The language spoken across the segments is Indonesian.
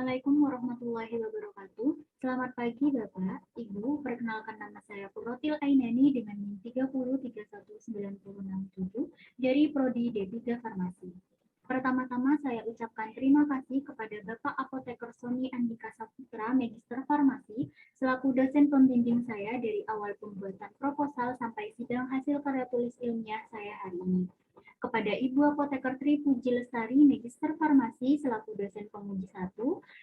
Assalamualaikum warahmatullahi wabarakatuh. Selamat pagi Bapak, Ibu. Perkenalkan nama saya Purrotil Ainani dengan NIM 30319067 dari Prodi D3 Farmasi. Pertama-tama saya ucapkan terima kasih kepada Bapak Apoteker Sony Andika Saputra, Magister Farmasi, selaku dosen pembimbing saya dari awal pembuatan proposal sampai sidang hasil karya tulis ilmiah saya hari ini. Kepada Ibu Apoteker Tri Puji Lestari, Magister Farmasi, selaku dosen penguji 1,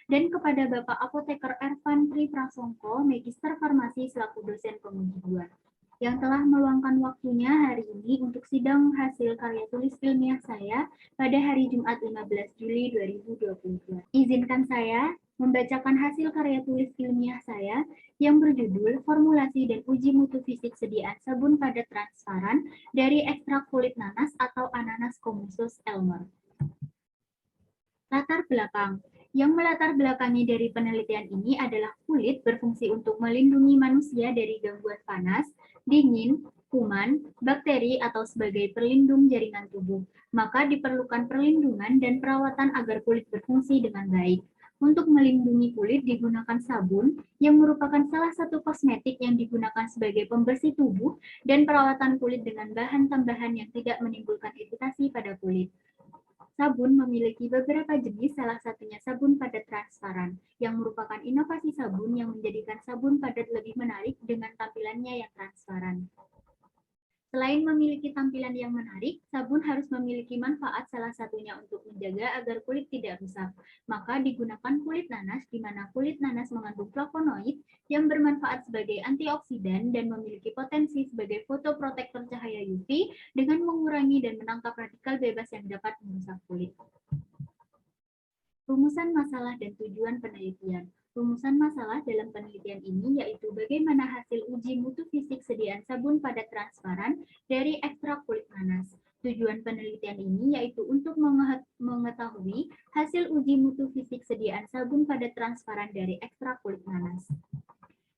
dan kepada Bapak Apoteker Ervan Tri Prasongko, Magister Farmasi, selaku dosen penguji 2, yang telah meluangkan waktunya hari ini untuk sidang hasil karya tulis ilmiah saya pada hari Jumat 15 Juli 2022. Izinkan saya membacakan hasil karya tulis ilmiah saya yang berjudul Formulasi dan Uji Mutu Fisik Sediaan Sabun Padat Transparan dari Ekstrak Kulit Nanas atau Ananas Commusus Elmer. Latar belakang. Yang melatar belakangi dari penelitian ini adalah kulit berfungsi untuk melindungi manusia dari gangguan panas, dingin, kuman, bakteri, atau sebagai pelindung jaringan tubuh. Maka diperlukan perlindungan dan perawatan agar kulit berfungsi dengan baik. Untuk melindungi kulit digunakan sabun yang merupakan salah satu kosmetik yang digunakan sebagai pembersih tubuh dan perawatan kulit dengan bahan tambahan yang tidak menimbulkan iritasi pada kulit. Sabun memiliki beberapa jenis, salah satunya sabun padat transparan, yang merupakan inovasi sabun yang menjadikan sabun padat lebih menarik dengan tampilannya yang transparan. Selain memiliki tampilan yang menarik, sabun harus memiliki manfaat, salah satunya untuk menjaga agar kulit tidak rusak. Maka digunakan kulit nanas, di mana kulit nanas mengandung flavonoid yang bermanfaat sebagai antioksidan dan memiliki potensi sebagai fotoprotektor cahaya UV dengan mengurangi dan menangkap radikal bebas yang dapat merusak kulit. Rumusan masalah dan tujuan penelitian. Rumusan masalah dalam penelitian ini yaitu bagaimana hasil uji mutu fisik sediaan sabun padat transparan dari ekstrak kulit nanas. Tujuan penelitian ini yaitu untuk mengetahui hasil uji mutu fisik sediaan sabun padat transparan dari ekstrak kulit nanas.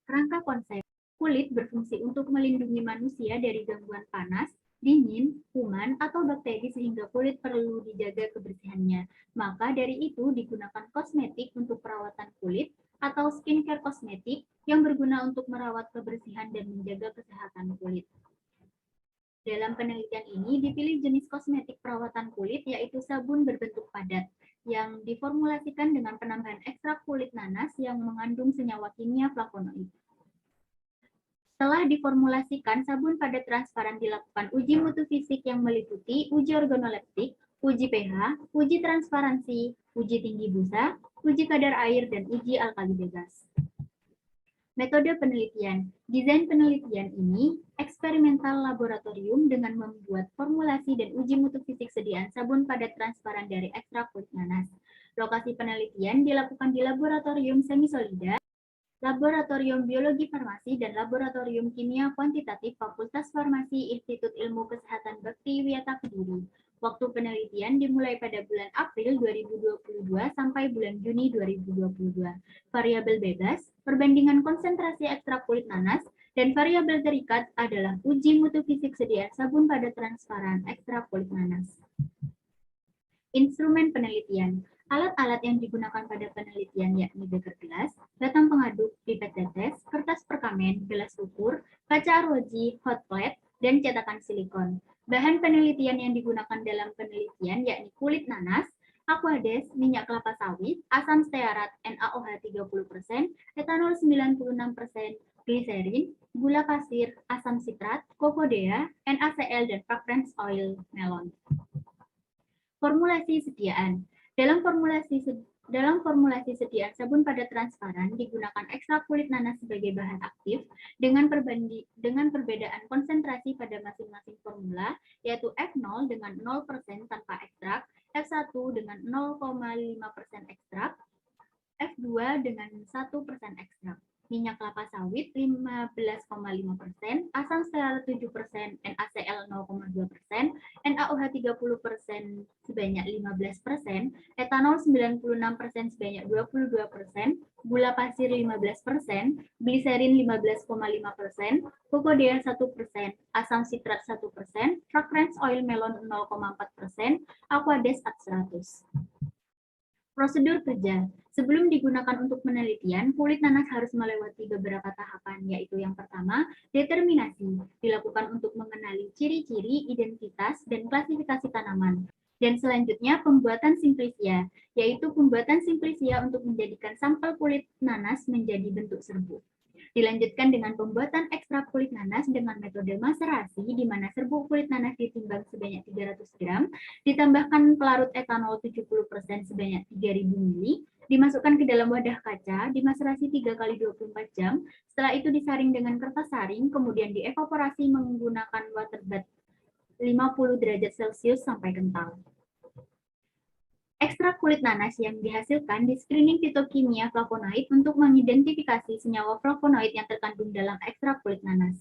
Kerangka konsep. Kulit berfungsi untuk melindungi manusia dari gangguan panas, dingin, kuman, atau bakteri sehingga kulit perlu dijaga kebersihannya. Maka dari itu digunakan kosmetik untuk perawatan kulit atau skincare kosmetik yang berguna untuk merawat kebersihan dan menjaga kesehatan kulit. Dalam penelitian ini dipilih jenis kosmetik perawatan kulit yaitu sabun berbentuk padat yang diformulasikan dengan penambahan ekstrak kulit nanas yang mengandung senyawa kimia flavonoid. Setelah diformulasikan, sabun padat transparan dilakukan uji mutu fisik yang meliputi uji organoleptik, uji pH, uji transparansi, uji tinggi busa, uji kadar air, dan uji alkali bebas. Metode penelitian. Desain penelitian ini eksperimental laboratorium dengan membuat formulasi dan uji mutu fisik sediaan sabun padat transparan dari ekstrak kulit nanas. Lokasi penelitian dilakukan di laboratorium semisolida, Laboratorium Biologi Farmasi, dan Laboratorium Kimia Kuantitatif Fakultas Farmasi Institut Ilmu Kesehatan Bakti Wiata Kediri. Waktu penelitian dimulai pada bulan April 2022 sampai bulan Juni 2022. Variabel bebas, perbandingan konsentrasi ekstrak kulit nanas, dan variabel terikat adalah uji mutu fisik sediaan sabun padat transparan ekstrak kulit nanas. Instrumen penelitian. Alat-alat yang digunakan pada penelitian yakni beker gelas, batang pengaduk, pipet tetes, kertas perkamen, gelas ukur, kaca arloji, hot plate, dan cetakan silikon. Bahan penelitian yang digunakan dalam penelitian yakni kulit nanas, aquades, minyak kelapa sawit, asam stearat NaOH 30%, etanol 96%, gliserin, gula pasir, asam sitrat, kokodea, NaCl, dan fragrance oil melon. Formulasi sediaan. Dalam formulasi sediaan sabun padat transparan digunakan ekstrak kulit nanas sebagai bahan aktif dengan perbedaan konsentrasi pada masing-masing formula, yaitu F0 dengan 0% tanpa ekstrak, F1 dengan 0,5% ekstrak, F2 dengan 1% ekstrak. Minyak kelapa sawit 15,5%, asam stearat 7%, NaCl 0,2%, NaOH 30% sebanyak 15%, etanol 96% sebanyak 22%, gula pasir 15%, gliserin 15,5%, kokodea 1%, asam sitrat 1%, fragrance oil melon 0,4%, aquades 100. Prosedur kerja. Sebelum digunakan untuk penelitian, kulit nanas harus melewati beberapa tahapan, yaitu yang pertama, determinasi, dilakukan untuk mengenali ciri-ciri, identitas, dan klasifikasi tanaman. Dan selanjutnya, pembuatan simplisia, yaitu pembuatan simplisia untuk menjadikan sampel kulit nanas menjadi bentuk serbuk. Dilanjutkan dengan pembuatan ekstrak kulit nanas dengan metode maserasi, di mana serbuk kulit nanas ditimbang sebanyak 300 gram, ditambahkan pelarut etanol 70% sebanyak 3000 ml, dimasukkan ke dalam wadah kaca, dimaserasi 3 kali 24 jam, setelah itu disaring dengan kertas saring, kemudian dievaporasi menggunakan water bath 50 derajat Celcius sampai kental. Ekstrak kulit nanas yang dihasilkan di screening fitokimia flavonoid untuk mengidentifikasi senyawa flavonoid yang terkandung dalam ekstrak kulit nanas.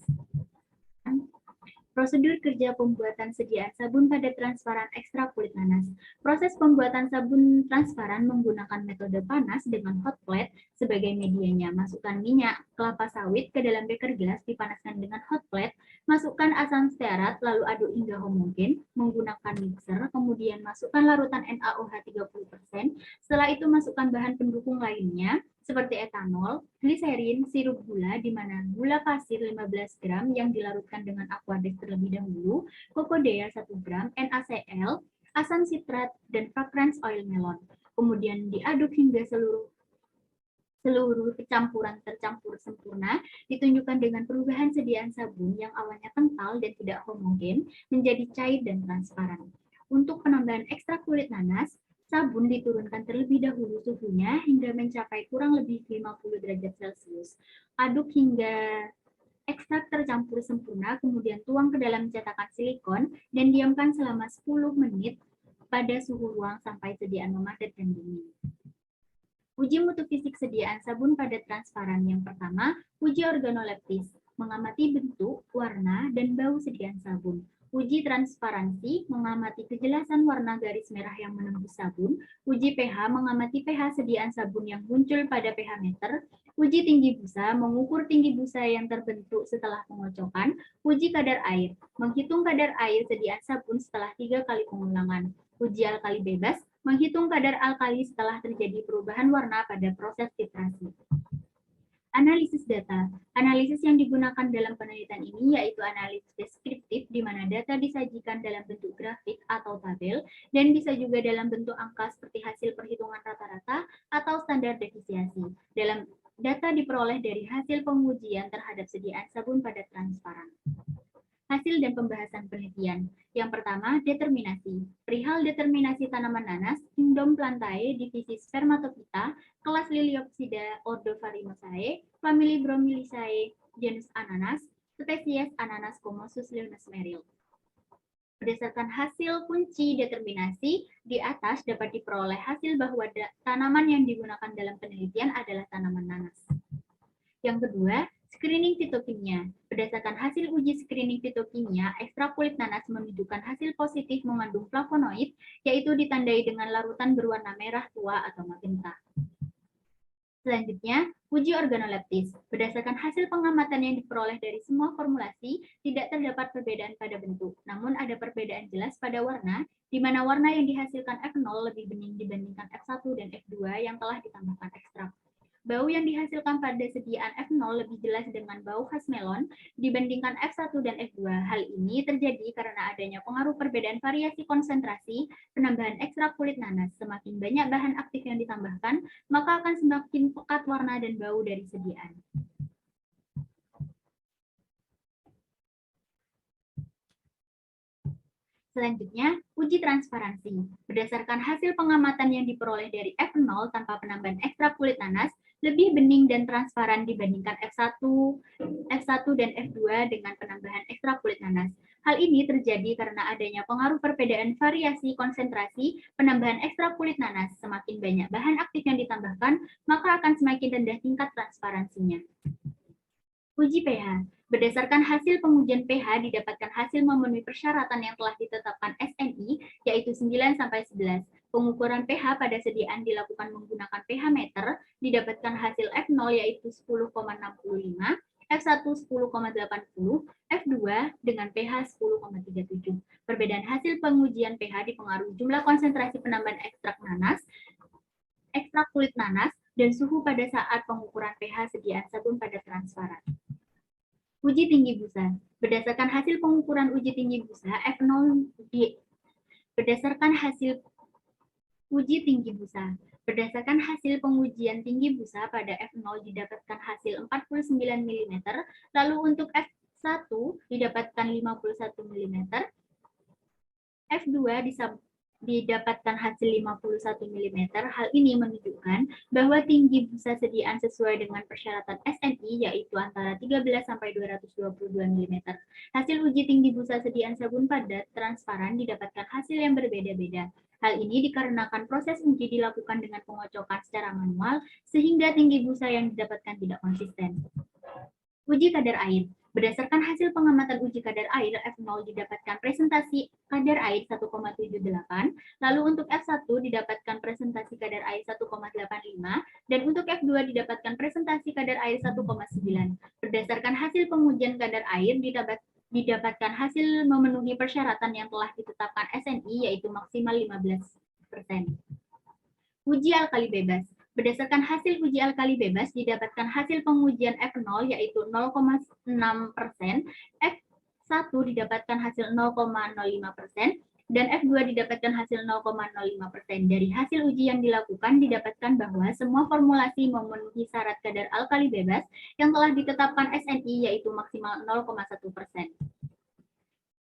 Prosedur kerja pembuatan sediaan sabun pada transparan ekstrak kulit nanas. Proses pembuatan sabun transparan menggunakan metode panas dengan hot plate sebagai medianya. Masukkan minyak kelapa sawit ke dalam beker gelas, dipanaskan dengan hot plate, masukkan asam stearat, lalu aduk hingga homogen menggunakan mixer, kemudian masukkan larutan NaOH 30%, setelah itu masukkan bahan pendukung lainnya, seperti etanol, gliserin, sirup gula, di mana gula pasir 15 gram yang dilarutkan dengan aquadex terlebih dahulu, kokodea 1 gram, NaCl, asam sitrat, dan fragrance oil melon. Kemudian diaduk hingga seluruh campuran tercampur sempurna, ditunjukkan dengan perubahan sediaan sabun yang awalnya kental dan tidak homogen menjadi cair dan transparan. Untuk penambahan ekstrak kulit nanas, sabun diturunkan terlebih dahulu suhunya hingga mencapai kurang lebih 50 derajat Celcius. Aduk hingga ekstrak tercampur sempurna, kemudian tuang ke dalam cetakan silikon dan diamkan selama 10 menit pada suhu ruang sampai sediaan memadat dan dingin. Uji mutu fisik sediaan sabun pada transparan. Yang pertama, uji organoleptis, mengamati bentuk, warna, dan bau sediaan sabun. Uji transparansi, mengamati kejelasan warna garis merah yang menembus sabun. Uji pH, mengamati pH sediaan sabun yang muncul pada pH meter. Uji tinggi busa, mengukur tinggi busa yang terbentuk setelah pengocokan. Uji kadar air, menghitung kadar air sediaan sabun setelah 3 kali pengulangan. Uji alkali bebas, menghitung kadar alkali setelah terjadi perubahan warna pada proses filtrasi. Analisis data. Analisis yang digunakan dalam penelitian ini yaitu analisis deskriptif, di mana data disajikan dalam bentuk grafik atau tabel, dan bisa juga dalam bentuk angka seperti hasil perhitungan rata-rata atau standar defisiensi. Dalam data diperoleh dari hasil pengujian terhadap sediaan sabun pada transparan. Hasil dan pembahasan penelitian. Yang pertama, determinasi. Perihal determinasi tanaman nanas, Kingdom Plantae, divisi Spermatophyta, kelas Liliopsida, ordo Pharinosae, famili Bromeliaceae, genus Ananas, spesies Ananas Comosus Leonis Merrill. Berdasarkan hasil kunci determinasi, di atas dapat diperoleh hasil bahwa tanaman yang digunakan dalam penelitian adalah tanaman nanas. Yang kedua, screening fitokimia. Berdasarkan hasil uji screening fitokimia, ekstrak kulit nanas menunjukkan hasil positif mengandung flavonoid, yaitu ditandai dengan larutan berwarna merah tua atau magenta. Selanjutnya, uji organoleptis. Berdasarkan hasil pengamatan yang diperoleh dari semua formulasi, tidak terdapat perbedaan pada bentuk. Namun ada perbedaan jelas pada warna, di mana warna yang dihasilkan F0 lebih bening dibandingkan F1 dan F2 yang telah ditambahkan ekstrak. Bau yang dihasilkan pada sediaan F0 lebih jelas dengan bau khas melon dibandingkan F1 dan F2. Hal ini terjadi karena adanya pengaruh perbedaan variasi konsentrasi penambahan ekstrak kulit nanas. Semakin banyak bahan aktif yang ditambahkan, maka akan semakin pekat warna dan bau dari sediaan. Selanjutnya, uji transparansi. Berdasarkan hasil pengamatan yang diperoleh dari F0 tanpa penambahan ekstrak kulit nanas, lebih bening dan transparan dibandingkan F1 dan F2 dengan penambahan ekstrak kulit nanas. Hal ini terjadi karena adanya pengaruh perbedaan variasi konsentrasi penambahan ekstrak kulit nanas. Semakin banyak bahan aktif yang ditambahkan, maka akan semakin rendah tingkat transparansinya. Uji pH. Berdasarkan hasil pengujian pH, didapatkan hasil memenuhi persyaratan yang telah ditetapkan SNI, yaitu 9-11. Pengukuran pH pada sediaan dilakukan menggunakan pH meter, didapatkan hasil F0 yaitu 10,65, F1 10,80, F2 dengan pH 10,37. Perbedaan hasil pengujian pH dipengaruhi jumlah konsentrasi penambahan ekstrak nanas ekstrak kulit nanas, dan suhu pada saat pengukuran pH sediaan sabun pada transparan. Uji tinggi busa. Berdasarkan hasil pengukuran uji tinggi busa, F0 berdasarkan hasil uji tinggi busa. Berdasarkan hasil pengujian tinggi busa pada F0 didapatkan hasil 49 mm, lalu untuk F1 didapatkan 51 mm, F2 didapatkan hasil 51 mm. Hal ini menunjukkan bahwa tinggi busa sediaan sesuai dengan persyaratan SNI yaitu antara 13 sampai 222 mm. Hasil uji tinggi busa sediaan sabun padat transparan didapatkan hasil yang berbeda-beda. Hal ini dikarenakan proses uji dilakukan dengan pengocokan secara manual sehingga tinggi busa yang didapatkan tidak konsisten. Uji kadar air. Berdasarkan hasil pengamatan uji kadar air, F0 didapatkan presentasi kadar air 1,78, lalu untuk F1 didapatkan presentasi kadar air 1,85, dan untuk F2 didapatkan presentasi kadar air 1,9. Berdasarkan hasil pengujian kadar air, didapatkan hasil memenuhi persyaratan yang telah ditetapkan SNI, yaitu maksimal 15%. Uji alkali bebas. Berdasarkan hasil uji alkali bebas, didapatkan hasil pengujian F0 yaitu 0,6%, F1 didapatkan hasil 0,05%, dan F2 didapatkan hasil 0,05%. Dari hasil uji yang dilakukan, didapatkan bahwa semua formulasi memenuhi syarat kadar alkali bebas yang telah ditetapkan SNI yaitu maksimal 0,1%.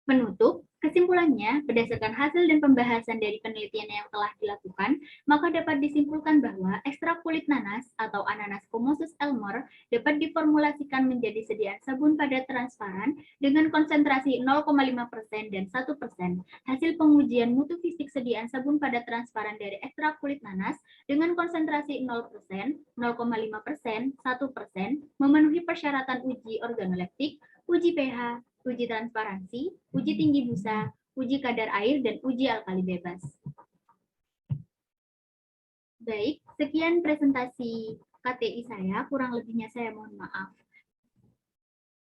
Menutup, kesimpulannya, berdasarkan hasil dan pembahasan dari penelitian yang telah dilakukan, maka dapat disimpulkan bahwa ekstrak kulit nanas atau Ananas Commosus elmore dapat diformulasikan menjadi sediaan sabun padat transparan dengan konsentrasi 0,5% dan 1%. Hasil pengujian mutu fisik sediaan sabun padat transparan dari ekstrak kulit nanas dengan konsentrasi 0%, 0,5%, 1% memenuhi persyaratan uji organoleptik, uji pH, uji transparansi, uji tinggi busa, uji kadar air, dan uji alkali bebas. Baik, sekian presentasi KTI saya, kurang lebihnya saya mohon maaf.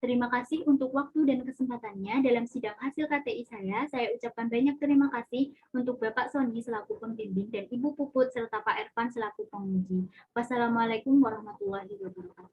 Terima kasih untuk waktu dan kesempatannya dalam sidang hasil KTI saya ucapkan banyak terima kasih untuk Bapak Sony selaku pembimbing dan Ibu Puput serta Pak Ervan selaku penguji. Wassalamualaikum warahmatullahi wabarakatuh.